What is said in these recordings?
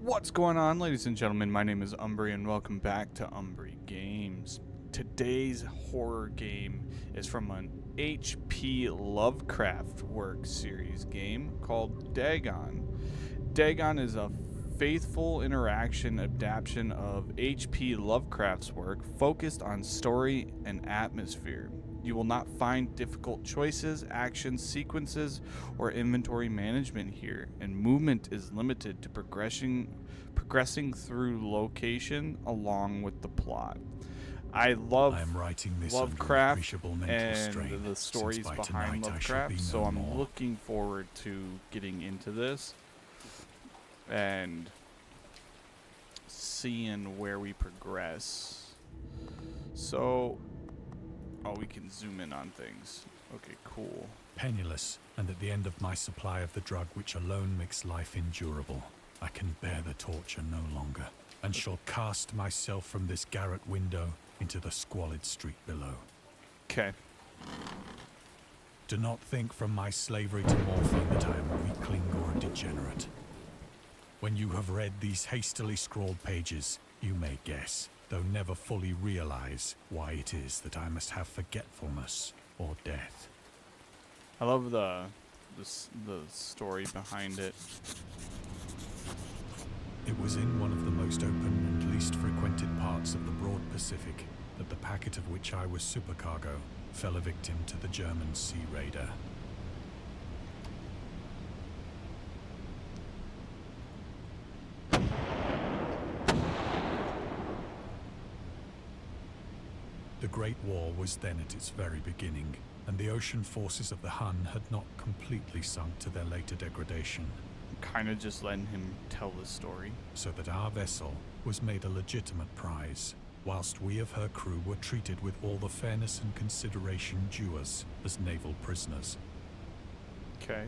What's going on, ladies and gentlemen? My name is Umbry, and welcome back to Umbry Games. Today's horror game is from an H.P Lovecraft work series game called Dagon. Dagon is a faithful interaction adaptation of H.P Lovecraft's work focused on story and atmosphere. You will not find difficult choices, actions, sequences, or inventory management here, and movement is limited to progressing through location along with the plot. I love Lovecraft and the stories behind Lovecraft, so I'm looking forward to getting into this and seeing where we progress. So, we can zoom in on things. Okay, cool. Penniless, and at the end of my supply of the drug which alone makes life endurable, I can bear the torture no longer, and shall cast myself from this garret window into the squalid street below. Okay. Do not think from my slavery to morphine that I am a weakling or a degenerate. When you have read these hastily scrawled pages, you may guess, though never fully realize, why it is that I must have forgetfulness or death. I love the story behind it. It was in one of the most open and least frequented parts of the broad Pacific that the packet of which I was supercargo fell a victim to the German sea raider. The Great War was then at its very beginning, and the ocean forces of the Hun had not completely sunk to their later degradation. I'm kind of just letting him tell the story. So that our vessel was made a legitimate prize, whilst we of her crew were treated with all the fairness and consideration due us as naval prisoners. Okay.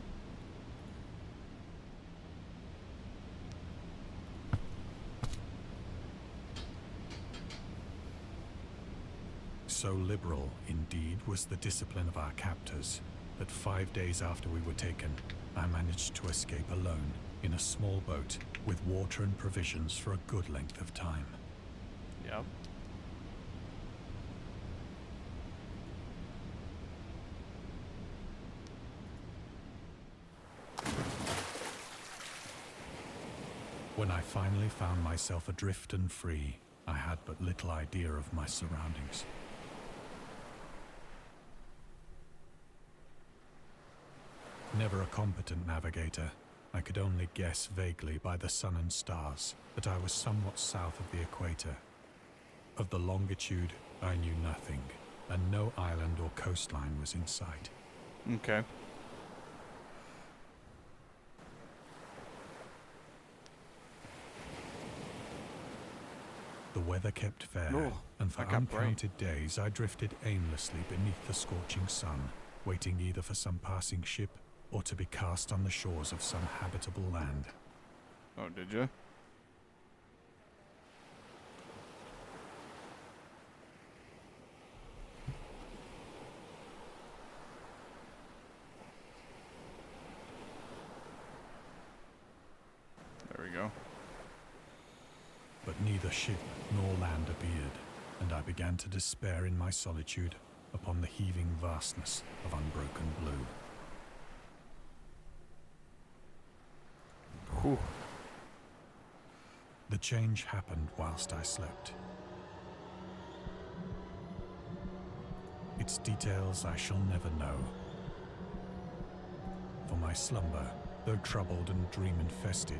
So liberal, indeed, was the discipline of our captors, that 5 days after we were taken, I managed to escape alone in a small boat with water and provisions for a good length of time. Yep. When I finally found myself adrift and free, I had but little idea of my surroundings. Never a competent navigator, I could only guess vaguely by the sun and stars that I was somewhat south of the equator. Of the longitude, I knew nothing, and no island or coastline was in sight. Okay. The weather kept fair, and for uncounted days I drifted aimlessly beneath the scorching sun, waiting either for some passing ship or to be cast on the shores of some habitable land. Oh, did you? There we go. But neither ship nor land appeared, and I began to despair in my solitude upon the heaving vastness of unbroken blue. Whew. The change happened whilst I slept. Its details I shall never know. For my slumber, though troubled and dream-infested,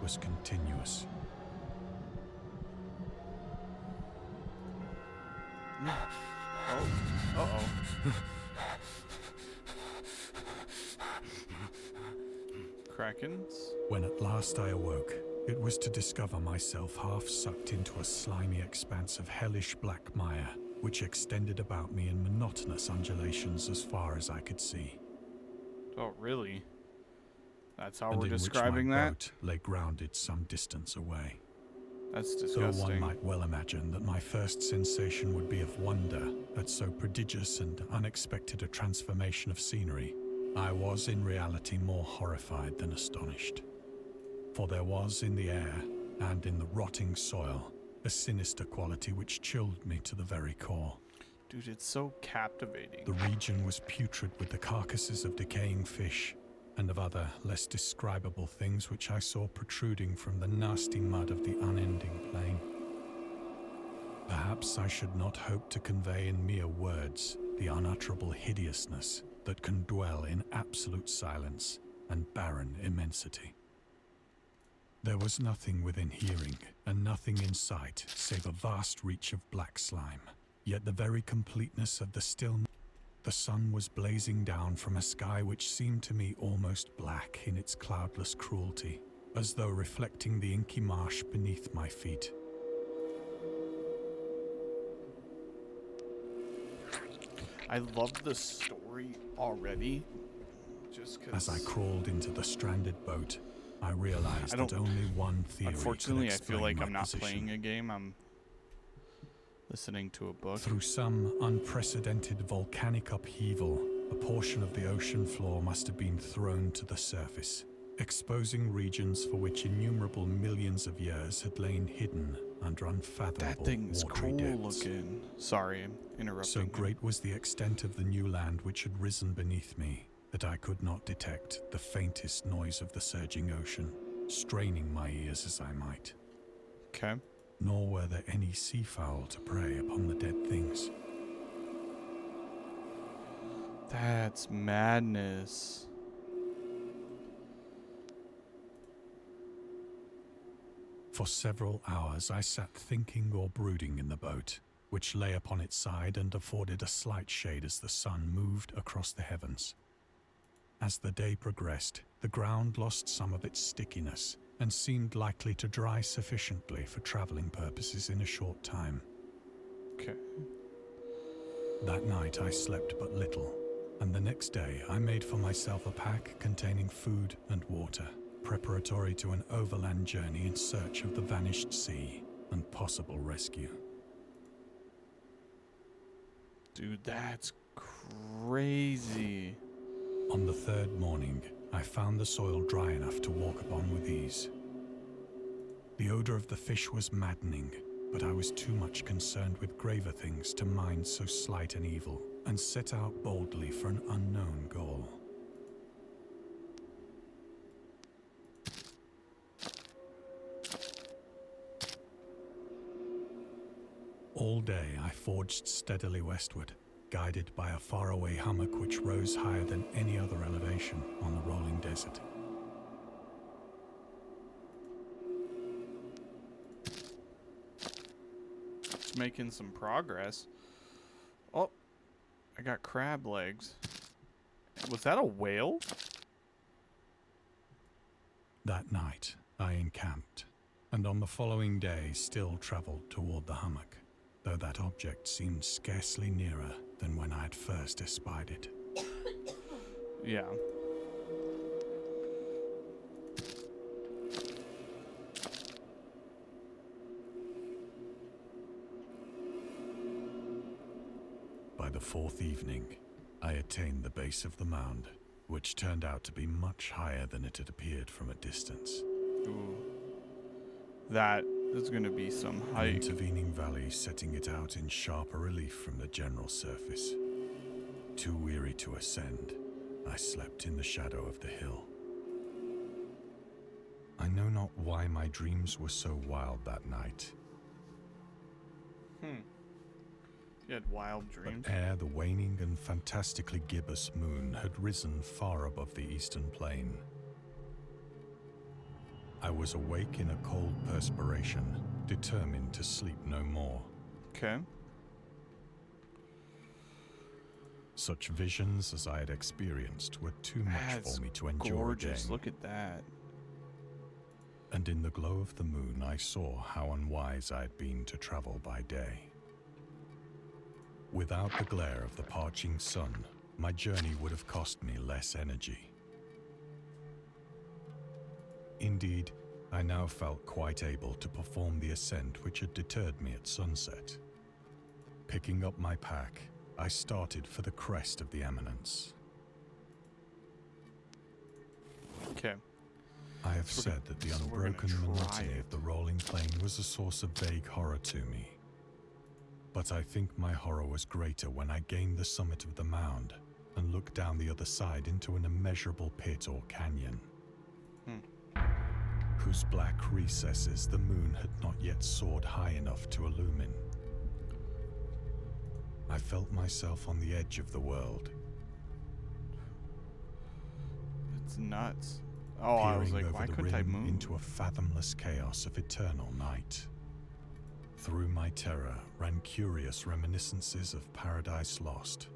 was continuous. Krakens? When at last I awoke, it was to discover myself half sucked into a slimy expanse of hellish black mire, which extended about me in monotonous undulations as far as I could see. Oh, really? That's how and we're in describing which my that? boat lay grounded some distance away. That's Though disgusting. one might well imagine that my first sensation would be of wonder at so prodigious and unexpected a transformation of scenery, I was in reality more horrified than astonished. For there was in the air and in the rotting soil, a sinister quality which chilled me to the very core. Dude, it's so captivating. The region was putrid with the carcasses of decaying fish and of other, less describable things which I saw protruding from the nasty mud of the unending plain. Perhaps I should not hope to convey in mere words the unutterable hideousness that can dwell in absolute silence and barren immensity. There was nothing within hearing and nothing in sight save a vast reach of black slime. Yet the very completeness of the stillness. The sun was blazing down from a sky which seemed to me almost black in its cloudless cruelty, as though reflecting the inky marsh beneath my feet. I love the story already. Just As I crawled into the stranded boat, I realized that only one theory Unfortunately, could I feel explain like my I'm not position. playing a game. I'm listening to a book. Through some unprecedented volcanic upheaval, a portion of the ocean floor must have been thrown to the surface, exposing regions for which innumerable millions of years had lain hidden under unfathomable That thing's watery cool depths. looking. Sorry, I'm interrupting. So him. great was the extent of the new land which had risen beneath me that I could not detect the faintest noise of the surging ocean, straining my ears as I might. Okay. Nor were there any seafowl to prey upon the dead things. That's madness. For several hours I sat thinking or brooding in the boat, which lay upon its side and afforded a slight shade as the sun moved across the heavens. As the day progressed, the ground lost some of its stickiness and seemed likely to dry sufficiently for traveling purposes in a short time. Okay. That night I slept but little, and the next day I made for myself a pack containing food and water, preparatory to an overland journey in search of the vanished sea and possible rescue. Dude, that's crazy. On the third morning, I found the soil dry enough to walk upon with ease. The odor of the fish was maddening, but I was too much concerned with graver things to mind so slight an evil, and set out boldly for an unknown goal. All day I forged steadily westward, guided by a faraway hummock which rose higher than any other elevation on the rolling desert. It's making some progress. Oh, I got crab legs. Was that a whale? That night I encamped, and on the following day still traveled toward the hummock, though that object seemed scarcely nearer than when I had first espied it. Yeah. By the fourth evening, I attained the base of the mound, which turned out to be much higher than it had appeared from a distance. Ooh. That is going to be some An hike. intervening valley setting it out in sharper relief from the general surface. Too weary to ascend, I slept in the shadow of the hill. I know not why my dreams were so wild that night, You had wild dreams. but ere the waning and fantastically gibbous moon had risen far above the eastern plain, I was awake in a cold perspiration, determined to sleep no more. Okay. Such visions as I had experienced were too much That's for me to endure gorgeous. again. Look at that. And in the glow of the moon I saw how unwise I had been to travel by day. Without the glare of the parching sun, my journey would have cost me less energy. Indeed, I now felt quite able to perform the ascent which had deterred me at sunset. Picking up my pack, I started for the crest of the eminence. Okay. I have said that the unbroken monotony of the rolling plain was a source of vague horror to me. But I think my horror was greater when I gained the summit of the mound and looked down the other side into an immeasurable pit or canyon, whose black recesses the moon had not yet soared high enough to illumine. I felt myself on the edge of the world. It's nuts. Oh, I was like, why couldn't I move? Into a fathomless chaos of eternal night. Through my terror ran curious reminiscences of Paradise Lost,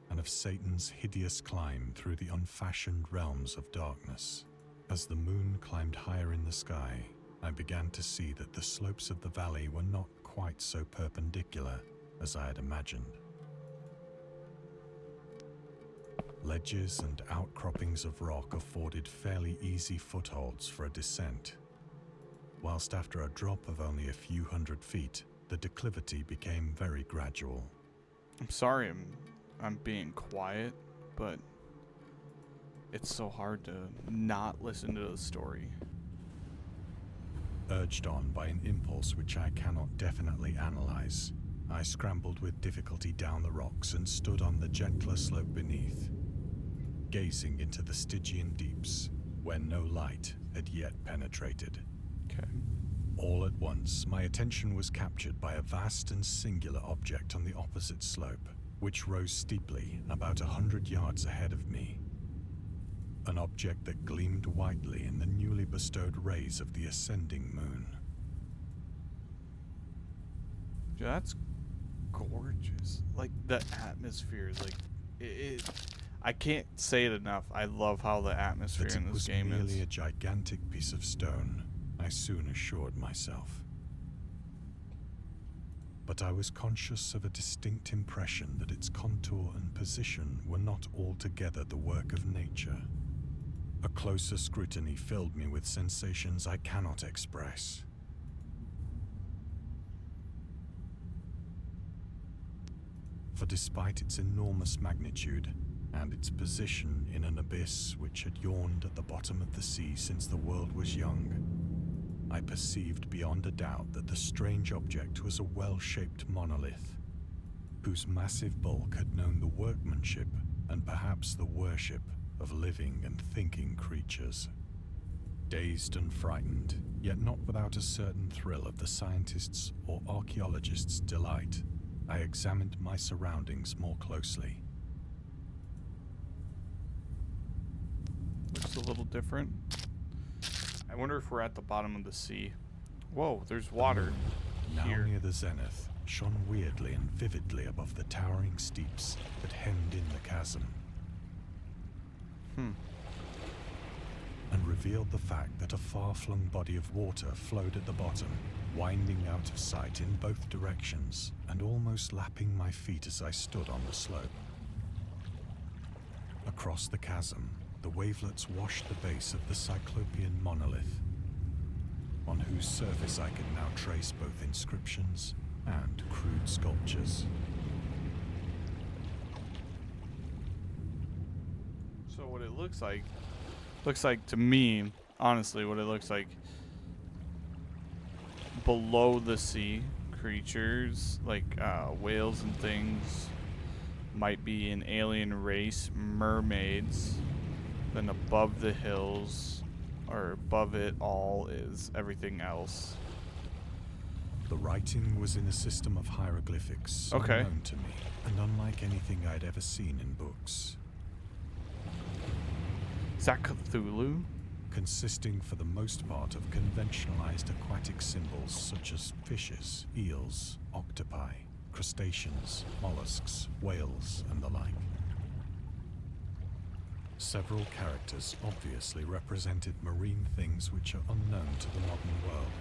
and of Satan's hideous climb through the unfashioned realms of darkness. As the moon climbed higher in the sky, I began to see that the slopes of the valley were not quite so perpendicular as I had imagined. Ledges and outcroppings of rock afforded fairly easy footholds for a descent, whilst after a drop of only a few hundred feet, the declivity became very gradual. I'm sorry I'm being quiet, but it's so hard to not listen to the story. Urged on by an impulse which I cannot definitely analyze, I scrambled with difficulty down the rocks and stood on the gentler slope beneath, gazing into the Stygian deeps, where no light had yet penetrated. Okay. All at once, my attention was captured by a vast and singular object on the opposite slope, which rose steeply about 100 yards ahead of me. An object that gleamed whitely in the newly bestowed rays of the ascending moon. Yeah, that's gorgeous. Like, the atmosphere is like, I can't say it enough. I love how the atmosphere in this game is. It was merely a gigantic piece of stone, I soon assured myself. But I was conscious of a distinct impression that its contour and position were not altogether the work of nature. A closer scrutiny filled me with sensations I cannot express. For despite its enormous magnitude, and its position in an abyss which had yawned at the bottom of the sea since the world was young, I perceived beyond a doubt that the strange object was a well-shaped monolith, whose massive bulk had known the workmanship and perhaps the worship of living and thinking creatures. Dazed and frightened, yet not without a certain thrill of the scientist's or archaeologist's delight, I examined my surroundings more closely. Looks a little different. I wonder if we're at the bottom of the sea. Whoa, there's water now here. Near the zenith, shone weirdly and vividly above the towering steeps that hemmed in the chasm. And revealed the fact that a far-flung body of water flowed at the bottom, winding out of sight in both directions and almost lapping my feet as I stood on the slope. Across the chasm, the wavelets washed the base of the Cyclopean monolith, on whose surface I could now trace both inscriptions and crude sculptures. So what it looks like to me, honestly, what it looks like, below the sea, creatures like whales and things might be an alien race, mermaids. Then above the hills, or above it all, is everything else. The writing was in a system of hieroglyphics unknown to me, and unlike anything I'd ever seen in books. Is that Cthulhu? Consisting for the most part of conventionalized aquatic symbols such as fishes, eels, octopi, crustaceans, mollusks, whales, and the like. Several characters obviously represented marine things which are unknown to the modern world,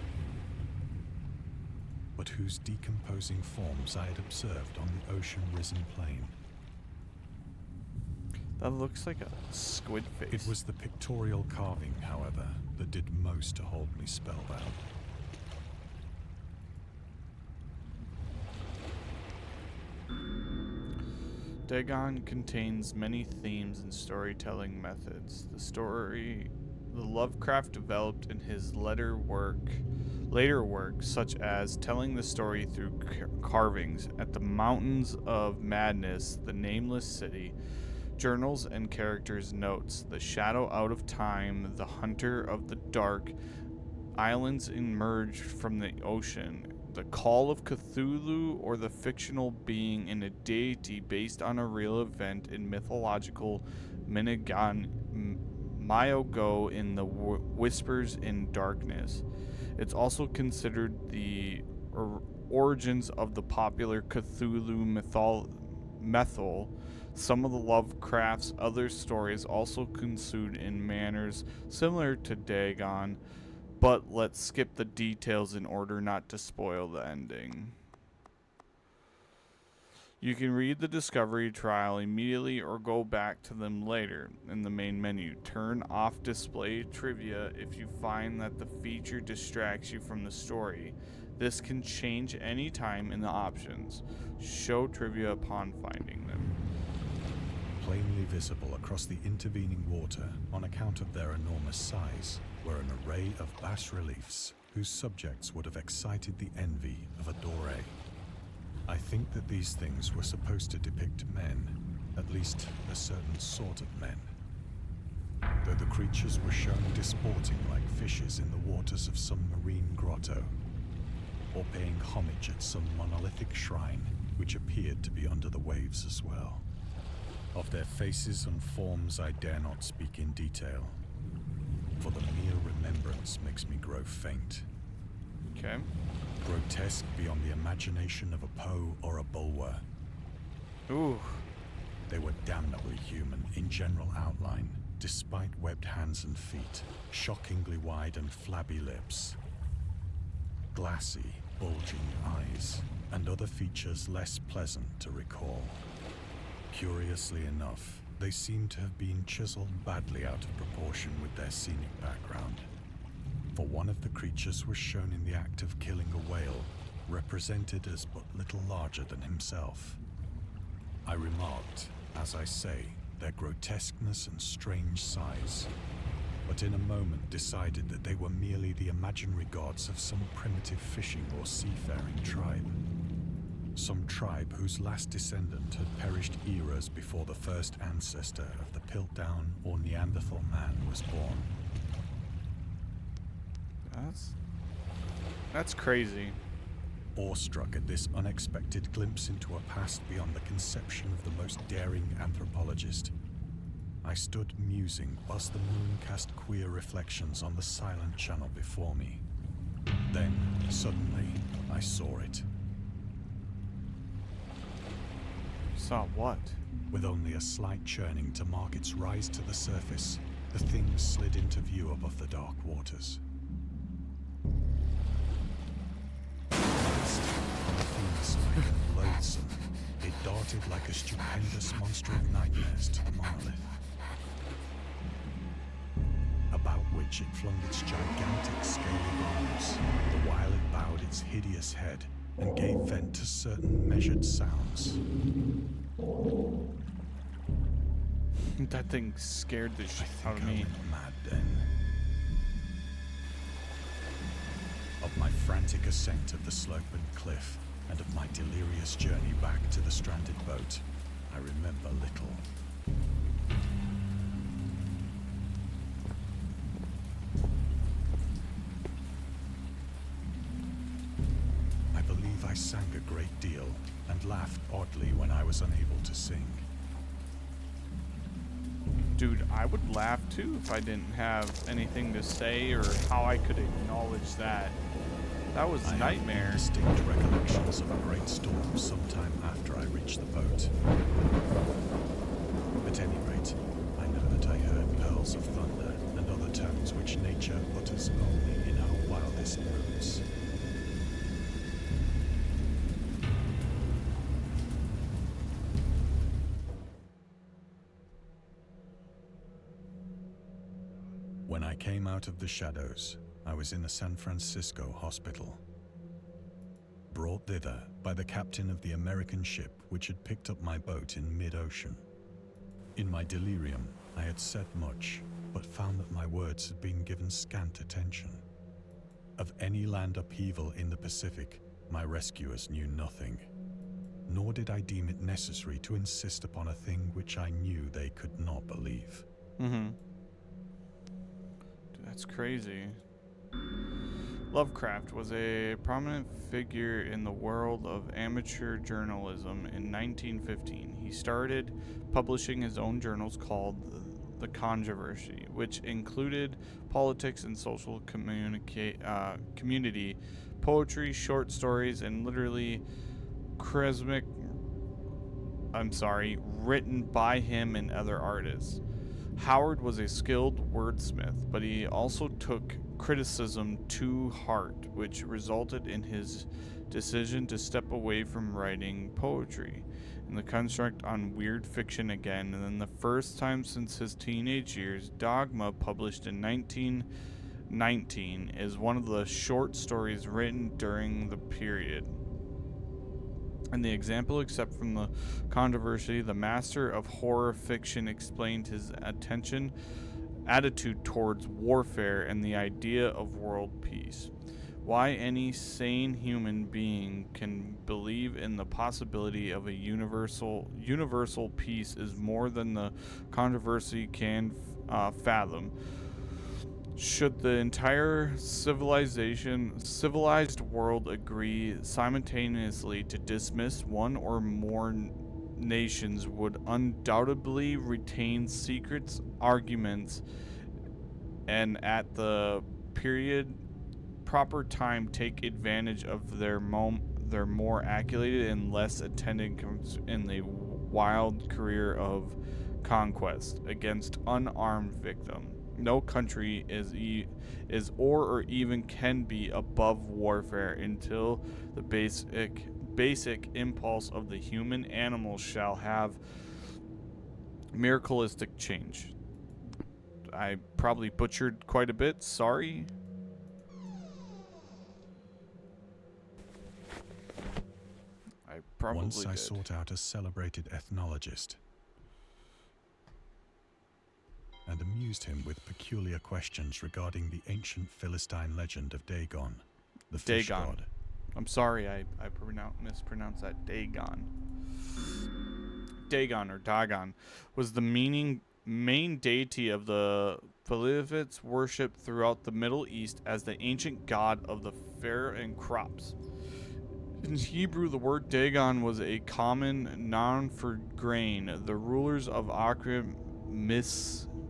but whose decomposing forms I had observed on the ocean-risen plain. That looks like a squid face. It was the pictorial carving, however, that did most to hold me spellbound. Dagon contains many themes and storytelling methods. The story the Lovecraft developed in his later work, such as telling the story through carvings at the Mountains of Madness, the Nameless City, journals and characters' notes, the Shadow Out of Time, the Hunter of the Dark, Islands Emerged from the Ocean, the Call of Cthulhu, or the fictional being in a deity based on a real event in mythological Myogo in the Whispers in Darkness. It's also considered the origins of the popular Cthulhu mythol. Some of the Lovecraft's other stories also conclude in manners similar to Dagon, but let's skip the details in order not to spoil the ending. You can read the discovery trial immediately or go back to them later. In the main menu, turn off display trivia if you find that the feature distracts you from the story. This can change any time in the options. Show trivia upon finding them. Plainly visible across the intervening water on account of their enormous size were an array of bas-reliefs whose subjects would have excited the envy of a doré. I think that these things were supposed to depict men, at least a certain sort of men. Though the creatures were shown disporting like fishes in the waters of some marine grotto, or paying homage at some monolithic shrine which appeared to be under the waves as well. Of their faces and forms I dare not speak in detail, for the mere remembrance makes me grow faint. Okay. Grotesque beyond the imagination of a Poe or a Bulwer. Ooh. They were damnably human in general outline, despite webbed hands and feet, shockingly wide and flabby lips, glassy, bulging eyes, and other features less pleasant to recall. Curiously enough, they seem to have been chiseled badly out of proportion with their scenic background. For one of the creatures was shown in the act of killing a whale, represented as but little larger than himself. I remarked, as I say, their grotesqueness and strange size, but in a moment decided that they were merely the imaginary gods of some primitive fishing or seafaring tribe. Some tribe whose last descendant had perished eras before the first ancestor of the Piltdown or Neanderthal man was born. That's crazy. Awestruck at this unexpected glimpse into a past beyond the conception of the most daring anthropologist, I stood musing whilst the moon cast queer reflections on the silent channel before me. Then, suddenly, I saw it. Saw what? With only a slight churning to mark its rise to the surface, the thing slid into view above the dark waters. Fiend-like and loathsome, it darted like a stupendous monster of nightmares to the monolith, about which it flung its gigantic scaly arms, the while it bowed its hideous head and gave vent to certain measured sounds. That thing scared the shit out of I me. went mad then. Of my frantic ascent of the sloping cliff and of my delirious journey back to the stranded boat, I remember little. I believe I sang a great deal and laughed oddly when I was unable to sing. Dude, I would laugh too if I didn't have anything to say or how I could acknowledge that. That was a nightmare. I have distinct recollections of a great storm sometime after I reached the boat. At any rate, I know that I heard pearls of thunder and other tones which nature utters only in her wildest moods. When I came out of the shadows, I was in a San Francisco hospital, brought thither by the captain of the American ship which had picked up my boat in mid-ocean. In my delirium, I had said much, but found that my words had been given scant attention. Of any land upheaval in the Pacific, my rescuers knew nothing, nor did I deem it necessary to insist upon a thing which I knew they could not believe. Dude, that's crazy. Lovecraft was a prominent figure in the world of amateur journalism in 1915. He started publishing his own journals called The Controversy, which included politics and social community, poetry, short stories, and literally written by him and other artists. Howard was a skilled wordsmith, but he also took criticism to heart, which resulted in his decision to step away from writing poetry and the construct on weird fiction again. And then the first time since his teenage years, Dogma, published in 1919, is one of the short stories written during the period. And the example, except from The Controversy, the master of horror fiction explained his attitude towards warfare and the idea of world peace. Why any sane human being can believe in the possibility of a universal peace is more than The Controversy can fathom. Should the entire civilized world agree simultaneously to dismiss one or more nations would undoubtedly retain secrets, arguments, and at the proper time take advantage of their more accumulated and less attended in the wild career of conquest against unarmed victim. No country is or even can be above warfare until the basic impulse of the human animal shall have miraclistic change. I probably butchered quite a bit, sorry. I probably Once I did. sought out a celebrated ethnologist and amused him with peculiar questions regarding the ancient Philistine legend of Dagon, the fish god. I'm sorry, I mispronounced that. Dagon. Dagon, or Dagon, was the main deity of the Philistines worshipped throughout the Middle East as the ancient god of the fair and crops. In Hebrew, the word Dagon was a common noun for grain. The rulers of Akrim,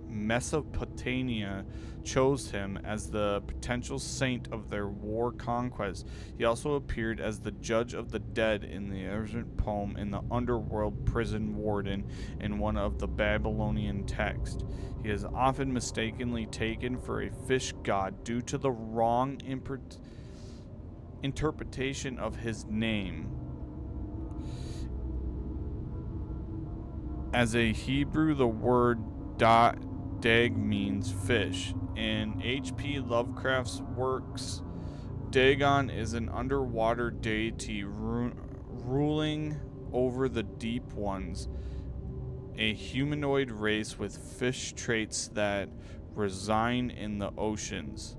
Mesopotamia chose him as the potential saint of their war conquest. He also appeared as the judge of the dead in the ancient poem in the underworld prison warden in one of the Babylonian texts. He is often mistakenly taken for a fish god due to the wrong interpretation of his name. As a Hebrew, the word Dag means fish. In H.P. Lovecraft's works, Dagon is an underwater deity ruling over the deep ones, a humanoid race with fish traits that reside in the oceans.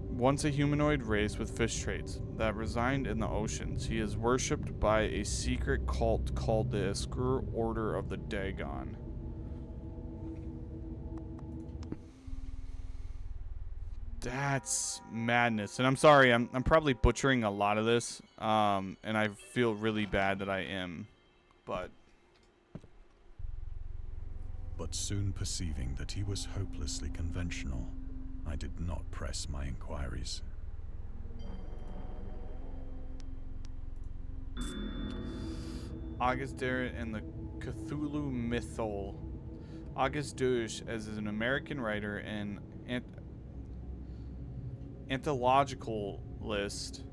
Once a humanoid race with fish traits that reside in the oceans, he is worshipped by a secret cult called the Obscure Order of the Dagon. That's madness. And I'm sorry, I'm probably butchering a lot of this, and I feel really bad that I am. But soon perceiving that he was hopelessly conventional, I did not press my inquiries. August Derritt and the Cthulhu Mythol. August Derritt, as an American writer and anthologicalist,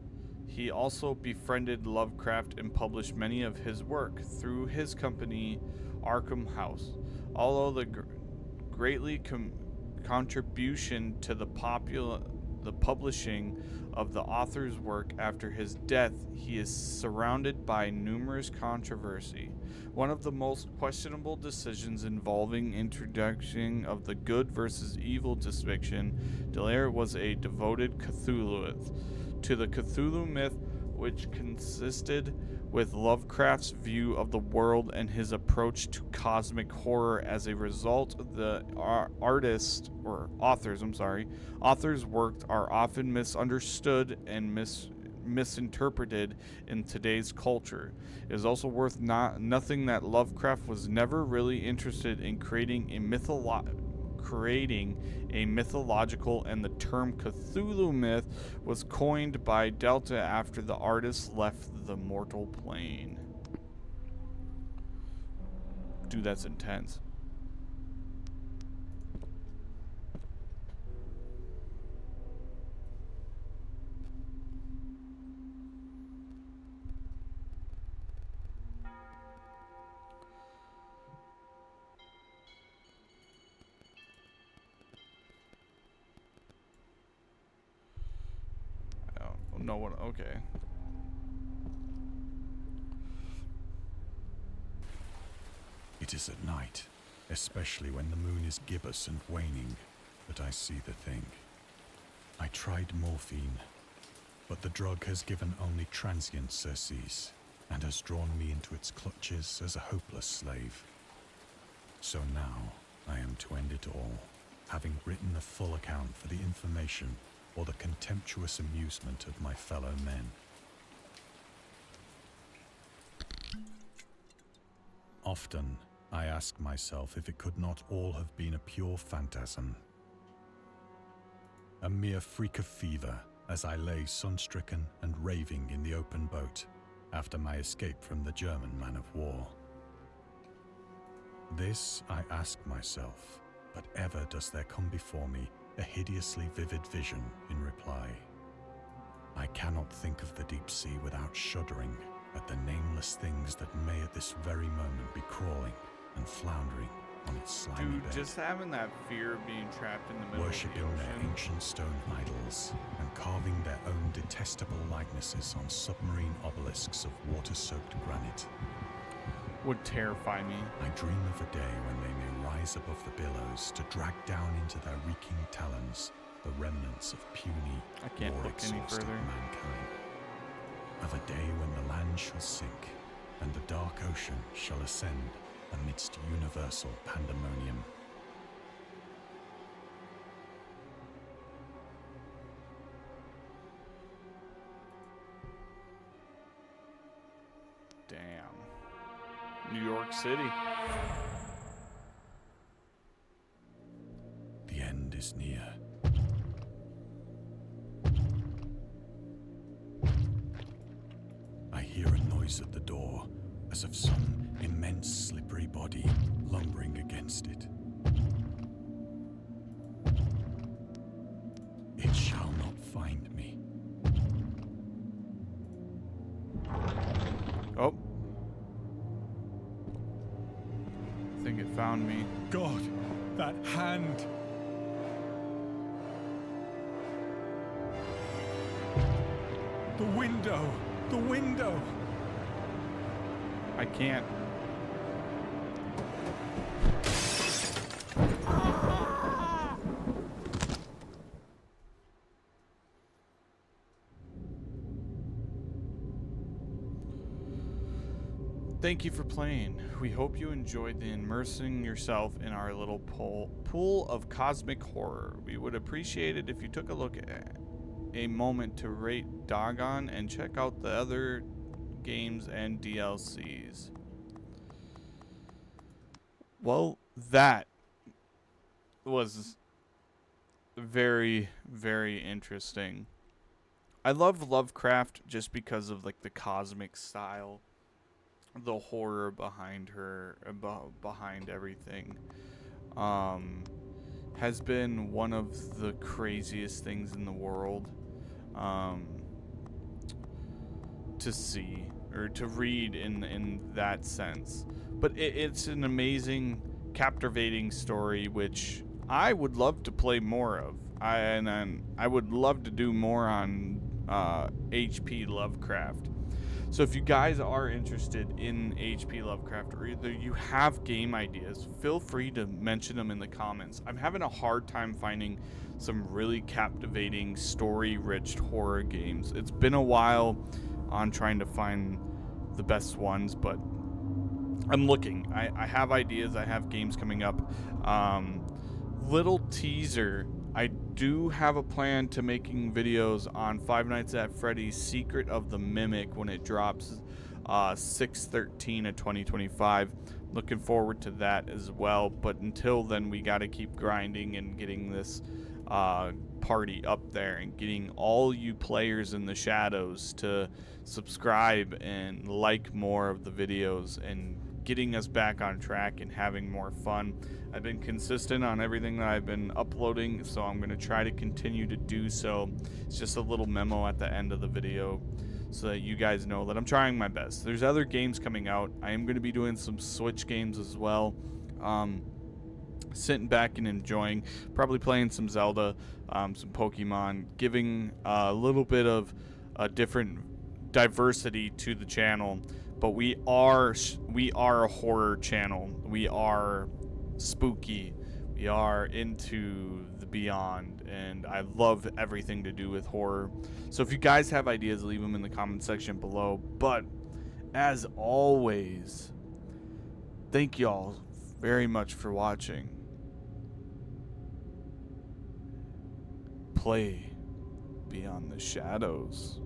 he also befriended Lovecraft and published many of his work through his company Arkham House. Although the greatly contribution to the publishing of the author's work. After his death, he is surrounded by numerous controversy. One of the most questionable decisions involving introduction of the good versus evil distinction, Delaire was a devoted Cthulhuist to the Cthulhu myth, which consisted with Lovecraft's view of the world and his approach to cosmic horror. As a result, the author's works are often misunderstood and misinterpreted in today's culture. It is also worth nothing that Lovecraft was never really interested in creating a mythological, and the term Cthulhu myth was coined by Delta after the artist left the mortal plane. Dude, that's intense. No one. Okay. It is at night, especially when the moon is gibbous and waning, that I see the thing. I tried morphine, but the drug has given only transient surcease and has drawn me into its clutches as a hopeless slave. So now I am to end it all, having written a full account for the information or the contemptuous amusement of my fellow men. Often I ask myself if it could not all have been a pure phantasm. A mere freak of fever as I lay sun-stricken and raving in the open boat after my escape from the German man of war. This I ask myself, but ever does there come before me a hideously vivid vision in reply. I cannot think of the deep sea without shuddering at the nameless things that may at this very moment be crawling and floundering on its slimy bed. Just having that fear of being trapped in the middle worshipping of the their ocean. ancient stone idols and carving their own detestable likenesses on submarine obelisks of water-soaked granite. Would terrify me. I dream of a day when they may rise above the billows to drag down into their reeking talons the remnants of puny, I can't look any war-exhausted further. mankind. Of a day when the land shall sink and the dark ocean shall ascend amidst universal pandemonium. Damn. New York City. The end is near. I hear a noise at the door, as of some immense slippery body lumbering against it. It shall not find me. Oh. I think it found me. God, that hand! The window! The window! I can't. Thank you for playing. We hope you enjoyed the immersing yourself in our little pool of cosmic horror. We would appreciate it if you took a look at a moment to rate Dagon and check out the other games and DLCs. Well, that was very, very interesting. I love Lovecraft just because of like the cosmic style, the horror behind behind everything. Has been one of the craziest things in the world to see or to read in that sense. But it's an amazing captivating story, which I would love to play more of. I would love to do more on H.P. Lovecraft. So if you guys are interested in H.P. Lovecraft, or either you have game ideas, feel free to mention them in the comments. I'm having a hard time finding some really captivating, story-rich horror games. It's been a while on trying to find the best ones, but I'm looking. I have ideas. I have games coming up. Little teaser. I do have a plan to making videos on Five Nights at Freddy's Secret of the Mimic when it drops 6/13 of 2025. Looking forward to that as well. But until then, we got to keep grinding and getting this party up there and getting all you players in the shadows to subscribe and like more of the videos and getting us back on track and having more fun. I've been consistent on everything that I've been uploading, so I'm going to try to continue to do so. It's just a little memo at the end of the video so that you guys know that I'm trying my best. There's other games coming out. I am going to be doing some Switch games as well. Sitting back and enjoying, probably playing some Zelda, some Pokemon, giving a little bit of a different diversity to the channel. But we are a horror channel. We are spooky. We are into the beyond, and I love everything to do with horror. So if you guys have ideas, leave them in the comment section below. But as always, thank y'all very much for watching. Play beyond the shadows.